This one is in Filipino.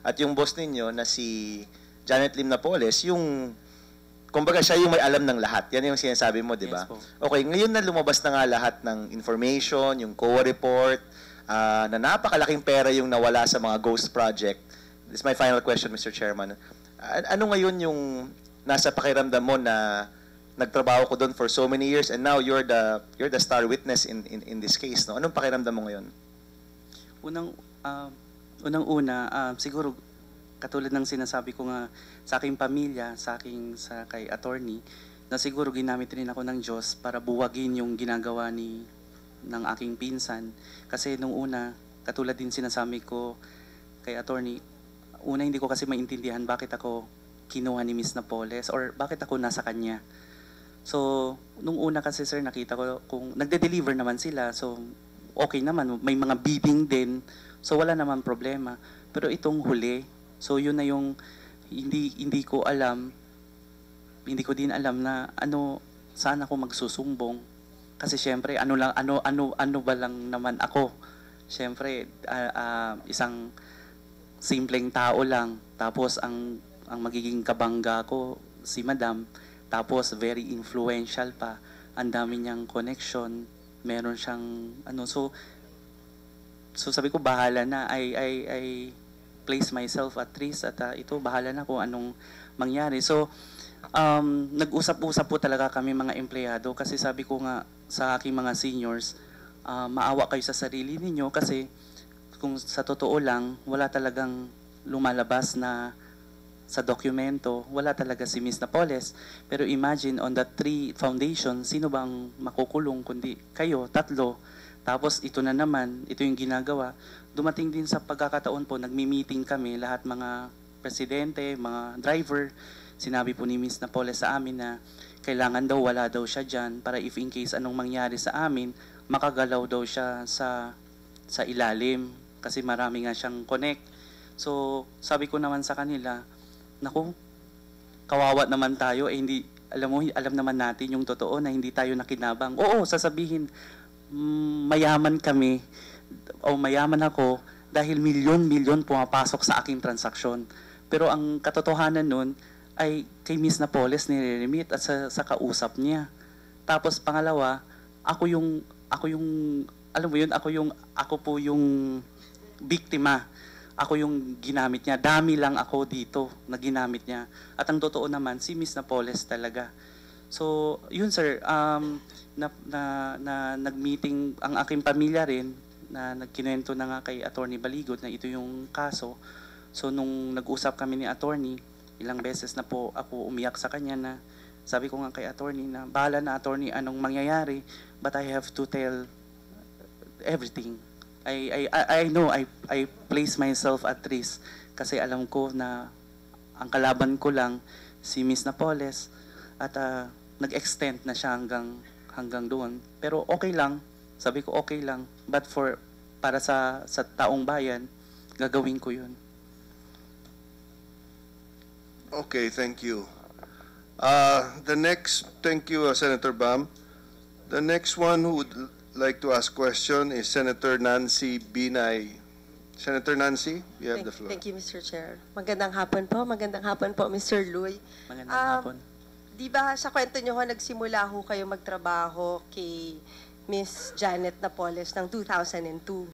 At yung boss ninyo na si Janet Lim Napoles, yung kumbaga siya yung may alam ng lahat. Yan yung sinasabi mo, di ba? Yes po. Okay, ngayon na lumabas na nga lahat ng information, yung COA report, na napakalaking pera yung nawala sa mga ghost project. This is my final question, Mr. Chairman. Ano ngayon yung nasa pakiramdam mo na nagtrabaho ko doon for so many years and now you're the star witness in this case, no? Anong pakiramdam mo ngayon? Unang-una, siguro katulad ng sinasabi ko nga sa aking pamilya, kay attorney, na siguro ginamit rin ako ng Diyos para buwagin yung ginagawa ng aking pinsan. Kasi nung una, katulad din sinasabi ko kay attorney, una hindi ko kasi maintindihan bakit ako kinuha ni Miss Napoles or bakit ako nasa kanya. So, nung una kasi sir, nakita ko kung nagde-deliver naman sila, so okay naman, may mga bidding din, so wala naman problema. Pero itong huli, so yun na yung hindi ko alam, hindi ko din alam na saan ako magsusumbong. Kasi syempre, ano ba lang naman ako? Syempre, isang simpleng tao lang, tapos ang magiging kabangga ko si Madam, tapos very influential pa, ang dami niyang connection, meron siyang so sabi ko bahala na, I place myself at risk at ito bahala na kung anong mangyari. So nag-usap-usap po talaga kami mga empleyado kasi sabi ko nga sa aking mga seniors, maawa kayo sa sarili ninyo kasi kung sa totoo lang wala talagang lumalabas na sa dokumento, wala talaga si Miss Napoles. Pero imagine, on the 3 foundation, sino bang makukulong kundi kayo, 3. Tapos ito na naman, ito yung ginagawa. Dumating din sa pagkakataon po, nagmi-meeting kami, lahat mga presidente, mga driver. Sinabi po ni Miss Napoles sa amin na kailangan daw, wala daw siya dyan para if in case anong mangyari sa amin, makagalaw daw siya sa ilalim kasi marami nga siyang connect. So, sabi ko naman sa kanila, naku, kawawa naman tayo, hindi, alam naman natin yung totoo na hindi tayo nakinabang. Oo, sasabihin, mayaman kami, o mayaman ako, dahil milyon-milyon pumapasok sa aking transaksyon. Pero ang katotohanan nun, ay kay Miss Napoles nire-remit at sa kausap niya. Tapos pangalawa, ako po yung biktima. Ako yung ginamit niya. Dami lang ako dito na ginamit niya. At ang totoo naman, si Miss Napoles talaga. So, yun sir, nag-meeting ang aking pamilya rin, na nagkinuwento na nga kay Attorney Baligot na ito yung kaso. So, nung nag-usap kami ni Attorney, ilang beses na po ako umiyak sa kanya na sabi ko nga kay Attorney na bahala na Attorney anong mangyayari, but I have to tell everything. I know I place myself at risk kasi alam ko na ang kalaban ko lang si Miss Napoles at nag-extend na siya hanggang doon. Pero okay lang, sabi ko okay lang, but para sa taong bayan, gagawin ko yun. Okay, thank you. Thank you, Senator Bam. The next one who would like to ask question is Senator Nancy Binay. Senator Nancy, you have the floor. Thank you, Mr. Chair. Magandang hapon po. Magandang hapon po, Mr. Luy. Magandang hapon. Di ba sa kwento nyo ho, nagsimula ho kayo magtrabaho kay Miss Janet Napoles ng 2002?